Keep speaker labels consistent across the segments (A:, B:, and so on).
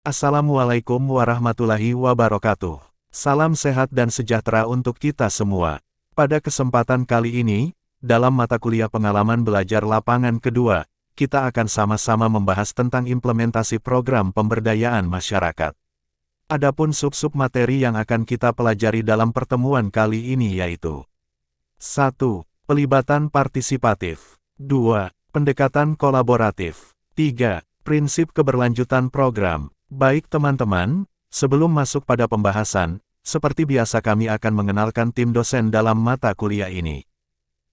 A: Assalamualaikum warahmatullahi wabarakatuh. Salam sehat dan sejahtera untuk kita semua. Pada kesempatan kali ini, dalam mata kuliah pengalaman belajar lapangan kedua, kita akan sama-sama membahas tentang implementasi program pemberdayaan masyarakat. Adapun sub-sub materi yang akan kita pelajari dalam pertemuan kali ini yaitu 1. Pelibatan partisipatif. 2. Pendekatan kolaboratif. 3. Prinsip keberlanjutan program. Baik teman-teman, sebelum masuk pada pembahasan, seperti biasa kami akan mengenalkan tim dosen dalam mata kuliah ini.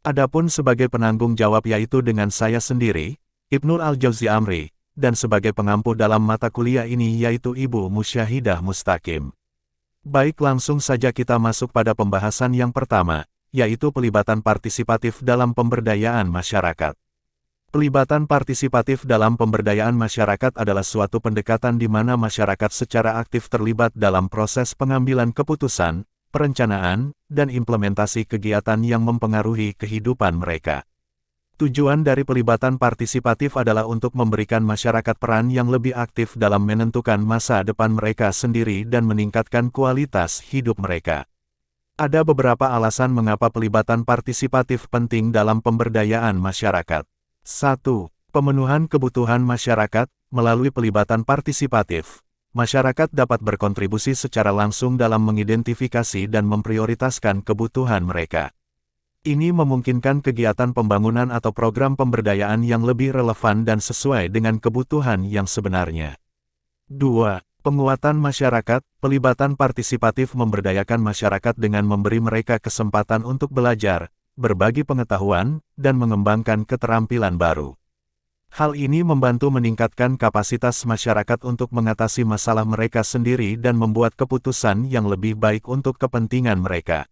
A: Adapun sebagai penanggung jawab yaitu dengan saya sendiri, Ibnul Al-Jauzi Amri, dan sebagai pengampu dalam mata kuliah ini yaitu Ibu Musyahidah Mustaqim. Baik, langsung saja kita masuk pada pembahasan yang pertama, yaitu pelibatan partisipatif dalam pemberdayaan masyarakat. Pelibatan partisipatif dalam pemberdayaan masyarakat adalah suatu pendekatan di mana masyarakat secara aktif terlibat dalam proses pengambilan keputusan, perencanaan, dan implementasi kegiatan yang mempengaruhi kehidupan mereka. Tujuan dari pelibatan partisipatif adalah untuk memberikan masyarakat peran yang lebih aktif dalam menentukan masa depan mereka sendiri dan meningkatkan kualitas hidup mereka. Ada beberapa alasan mengapa pelibatan partisipatif penting dalam pemberdayaan masyarakat. 1. Pemenuhan kebutuhan masyarakat. Melalui pelibatan partisipatif, masyarakat dapat berkontribusi secara langsung dalam mengidentifikasi dan memprioritaskan kebutuhan mereka. Ini memungkinkan kegiatan pembangunan atau program pemberdayaan yang lebih relevan dan sesuai dengan kebutuhan yang sebenarnya. 2. Penguatan masyarakat. Pelibatan partisipatif memberdayakan masyarakat dengan memberi mereka kesempatan untuk belajar, berbagi pengetahuan, dan mengembangkan keterampilan baru. Hal ini membantu meningkatkan kapasitas masyarakat untuk mengatasi masalah mereka sendiri dan membuat keputusan yang lebih baik untuk kepentingan mereka.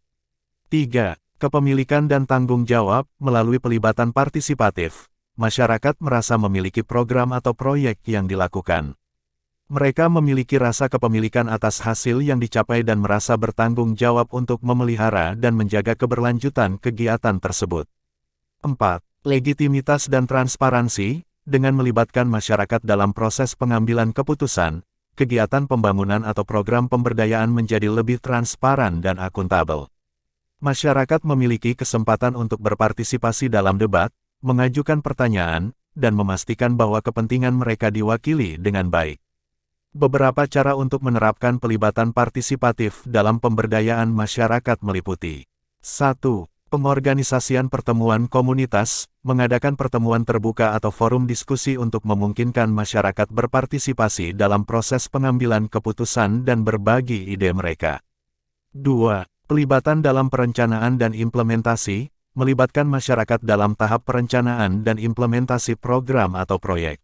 A: 3. Kepemilikan dan tanggung jawab. Melalui pelibatan partisipatif, masyarakat merasa memiliki program atau proyek yang dilakukan. Mereka memiliki rasa kepemilikan atas hasil yang dicapai dan merasa bertanggung jawab untuk memelihara dan menjaga keberlanjutan kegiatan tersebut. 4. Legitimitas dan transparansi. Dengan melibatkan masyarakat dalam proses pengambilan keputusan, kegiatan pembangunan atau program pemberdayaan menjadi lebih transparan dan akuntabel. Masyarakat memiliki kesempatan untuk berpartisipasi dalam debat, mengajukan pertanyaan, dan memastikan bahwa kepentingan mereka diwakili dengan baik. Beberapa cara untuk menerapkan pelibatan partisipatif dalam pemberdayaan masyarakat meliputi 1. Pengorganisasian pertemuan komunitas. Mengadakan pertemuan terbuka atau forum diskusi untuk memungkinkan masyarakat berpartisipasi dalam proses pengambilan keputusan dan berbagi ide mereka. 2. Pelibatan dalam perencanaan dan implementasi. Melibatkan masyarakat dalam tahap perencanaan dan implementasi program atau proyek.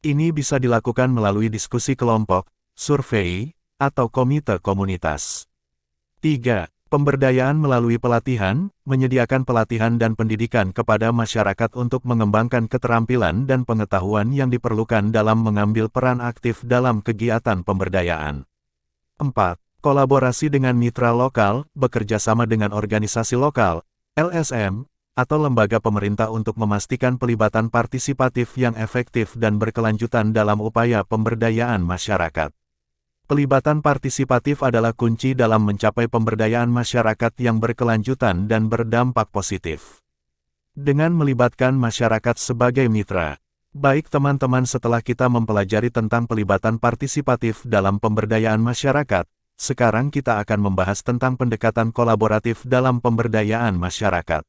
A: Ini bisa dilakukan melalui diskusi kelompok, survei, atau komite komunitas. 3. Pemberdayaan melalui pelatihan. Menyediakan pelatihan dan pendidikan kepada masyarakat untuk mengembangkan keterampilan dan pengetahuan yang diperlukan dalam mengambil peran aktif dalam kegiatan pemberdayaan. 4. Kolaborasi dengan mitra lokal. Bekerja sama dengan organisasi lokal, LSM, atau lembaga pemerintah untuk memastikan pelibatan partisipatif yang efektif dan berkelanjutan dalam upaya pemberdayaan masyarakat. Pelibatan partisipatif adalah kunci dalam mencapai pemberdayaan masyarakat yang berkelanjutan dan berdampak positif. Dengan melibatkan masyarakat sebagai mitra. Baik teman-teman, setelah kita mempelajari tentang pelibatan partisipatif dalam pemberdayaan masyarakat, sekarang kita akan membahas tentang pendekatan kolaboratif dalam pemberdayaan masyarakat.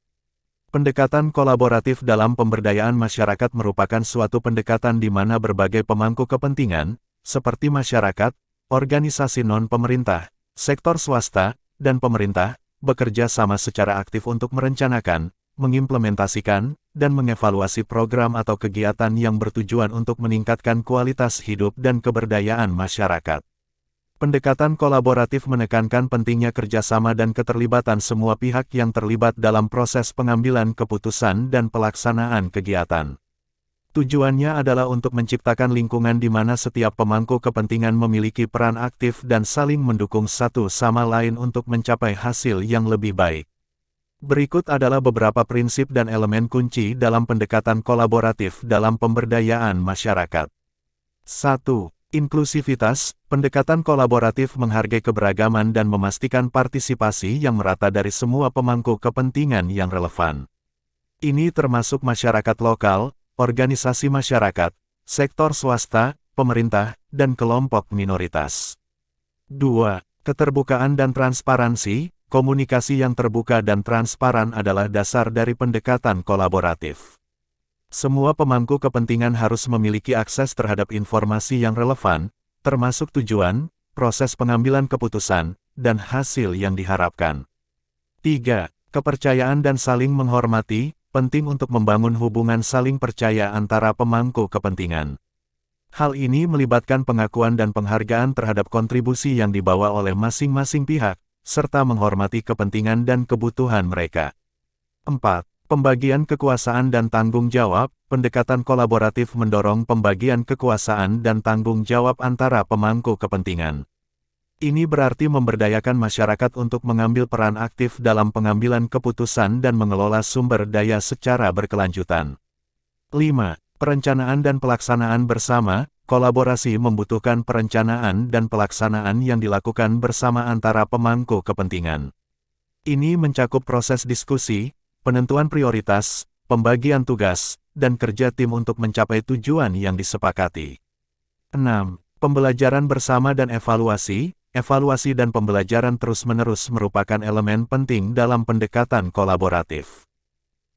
A: Pendekatan kolaboratif dalam pemberdayaan masyarakat merupakan suatu pendekatan di mana berbagai pemangku kepentingan, seperti masyarakat, organisasi non-pemerintah, sektor swasta, dan pemerintah, bekerja sama secara aktif untuk merencanakan, mengimplementasikan, dan mengevaluasi program atau kegiatan yang bertujuan untuk meningkatkan kualitas hidup dan keberdayaan masyarakat. Pendekatan kolaboratif menekankan pentingnya kerjasama dan keterlibatan semua pihak yang terlibat dalam proses pengambilan keputusan dan pelaksanaan kegiatan. Tujuannya adalah untuk menciptakan lingkungan di mana setiap pemangku kepentingan memiliki peran aktif dan saling mendukung satu sama lain untuk mencapai hasil yang lebih baik. Berikut adalah beberapa prinsip dan elemen kunci dalam pendekatan kolaboratif dalam pemberdayaan masyarakat. 1. Inklusivitas, pendekatan kolaboratif menghargai keberagaman dan memastikan partisipasi yang merata dari semua pemangku kepentingan yang relevan. Ini termasuk masyarakat lokal, organisasi masyarakat, sektor swasta, pemerintah, dan kelompok minoritas. 2. Keterbukaan dan transparansi, komunikasi yang terbuka dan transparan adalah dasar dari pendekatan kolaboratif. Semua pemangku kepentingan harus memiliki akses terhadap informasi yang relevan, termasuk tujuan, proses pengambilan keputusan, dan hasil yang diharapkan. 3. Kepercayaan dan saling menghormati, penting untuk membangun hubungan saling percaya antara pemangku kepentingan. Hal ini melibatkan pengakuan dan penghargaan terhadap kontribusi yang dibawa oleh masing-masing pihak, serta menghormati kepentingan dan kebutuhan mereka. 4. Pembagian kekuasaan dan tanggung jawab, pendekatan kolaboratif mendorong pembagian kekuasaan dan tanggung jawab antara pemangku kepentingan. Ini berarti memberdayakan masyarakat untuk mengambil peran aktif dalam pengambilan keputusan dan mengelola sumber daya secara berkelanjutan. 5. Perencanaan dan pelaksanaan bersama, kolaborasi membutuhkan perencanaan dan pelaksanaan yang dilakukan bersama antara pemangku kepentingan. Ini mencakup proses diskusi, penentuan prioritas, pembagian tugas, dan kerja tim untuk mencapai tujuan yang disepakati. 6. Pembelajaran bersama dan evaluasi, evaluasi dan pembelajaran terus-menerus merupakan elemen penting dalam pendekatan kolaboratif.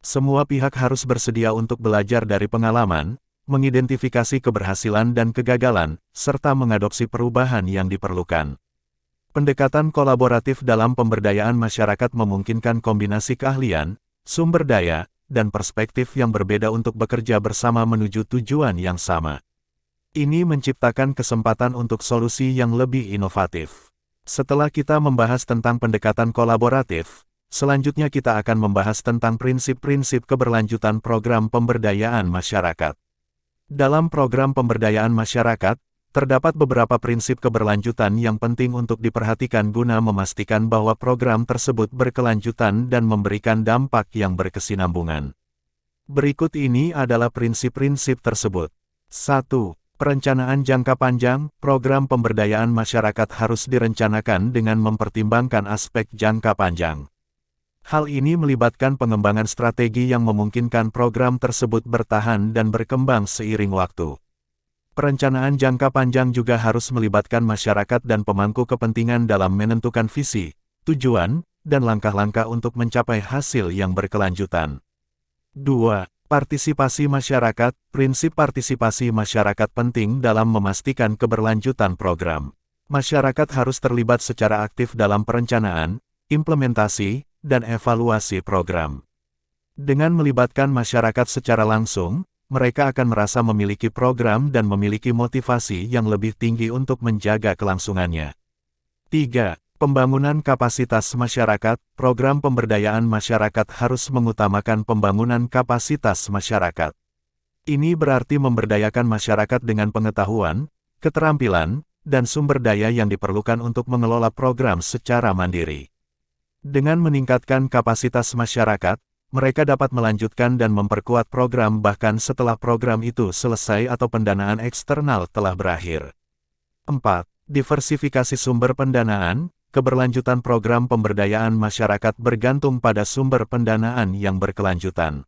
A: Semua pihak harus bersedia untuk belajar dari pengalaman, mengidentifikasi keberhasilan dan kegagalan, serta mengadopsi perubahan yang diperlukan. Pendekatan kolaboratif dalam pemberdayaan masyarakat memungkinkan kombinasi keahlian, sumber daya, dan perspektif yang berbeda untuk bekerja bersama menuju tujuan yang sama. Ini menciptakan kesempatan untuk solusi yang lebih inovatif. Setelah kita membahas tentang pendekatan kolaboratif, selanjutnya kita akan membahas tentang prinsip-prinsip keberlanjutan program pemberdayaan masyarakat. Dalam program pemberdayaan masyarakat, terdapat beberapa prinsip keberlanjutan yang penting untuk diperhatikan guna memastikan bahwa program tersebut berkelanjutan dan memberikan dampak yang berkesinambungan. Berikut ini adalah prinsip-prinsip tersebut. 1. Perencanaan jangka panjang, program pemberdayaan masyarakat harus direncanakan dengan mempertimbangkan aspek jangka panjang. Hal ini melibatkan pengembangan strategi yang memungkinkan program tersebut bertahan dan berkembang seiring waktu. Perencanaan jangka panjang juga harus melibatkan masyarakat dan pemangku kepentingan dalam menentukan visi, tujuan, dan langkah-langkah untuk mencapai hasil yang berkelanjutan. 2. Partisipasi masyarakat, prinsip partisipasi masyarakat penting dalam memastikan keberlanjutan program. Masyarakat harus terlibat secara aktif dalam perencanaan, implementasi, dan evaluasi program. Dengan melibatkan masyarakat secara langsung, mereka akan merasa memiliki program dan memiliki motivasi yang lebih tinggi untuk menjaga kelangsungannya. 3. Pembangunan kapasitas masyarakat, program pemberdayaan masyarakat harus mengutamakan pembangunan kapasitas masyarakat. Ini berarti memberdayakan masyarakat dengan pengetahuan, keterampilan, dan sumber daya yang diperlukan untuk mengelola program secara mandiri. Dengan meningkatkan kapasitas masyarakat, mereka dapat melanjutkan dan memperkuat program bahkan setelah program itu selesai atau pendanaan eksternal telah berakhir. 4. Diversifikasi sumber pendanaan, keberlanjutan program pemberdayaan masyarakat bergantung pada sumber pendanaan yang berkelanjutan.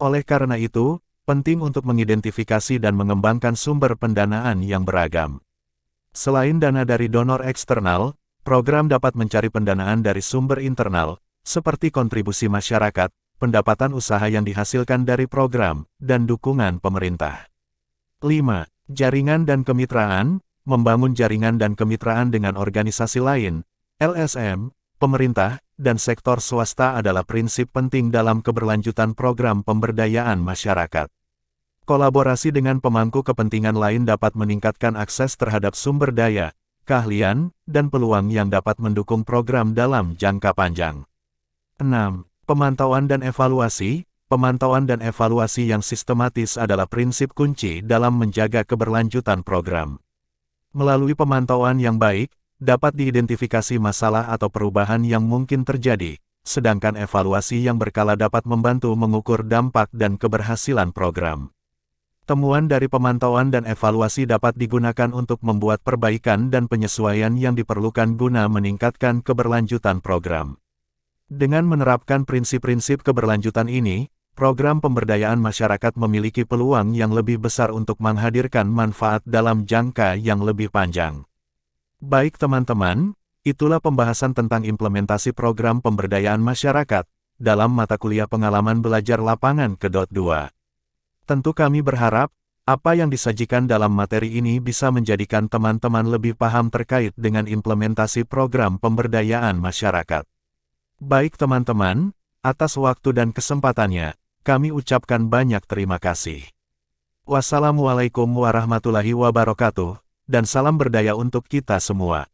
A: Oleh karena itu, penting untuk mengidentifikasi dan mengembangkan sumber pendanaan yang beragam. Selain dana dari donor eksternal, program dapat mencari pendanaan dari sumber internal, seperti kontribusi masyarakat, pendapatan usaha yang dihasilkan dari program, dan dukungan pemerintah. 5. Jaringan dan kemitraan, membangun jaringan dan kemitraan dengan organisasi lain, LSM, pemerintah, dan sektor swasta adalah prinsip penting dalam keberlanjutan program pemberdayaan masyarakat. Kolaborasi dengan pemangku kepentingan lain dapat meningkatkan akses terhadap sumber daya, keahlian, dan peluang yang dapat mendukung program dalam jangka panjang. 6. Pemantauan dan evaluasi. Pemantauan dan evaluasi yang sistematis adalah prinsip kunci dalam menjaga keberlanjutan program. Melalui pemantauan yang baik, dapat diidentifikasi masalah atau perubahan yang mungkin terjadi, sedangkan evaluasi yang berkala dapat membantu mengukur dampak dan keberhasilan program. Temuan dari pemantauan dan evaluasi dapat digunakan untuk membuat perbaikan dan penyesuaian yang diperlukan guna meningkatkan keberlanjutan program. Dengan menerapkan prinsip-prinsip keberlanjutan ini, program pemberdayaan masyarakat memiliki peluang yang lebih besar untuk menghadirkan manfaat dalam jangka yang lebih panjang. Baik teman-teman, itulah pembahasan tentang implementasi program pemberdayaan masyarakat dalam mata kuliah pengalaman belajar lapangan ke-2. Tentu kami berharap, apa yang disajikan dalam materi ini bisa menjadikan teman-teman lebih paham terkait dengan implementasi program pemberdayaan masyarakat. Baik teman-teman, atas waktu dan kesempatannya, kami ucapkan banyak terima kasih. Wassalamualaikum warahmatullahi wabarakatuh, dan salam berdaya untuk kita semua.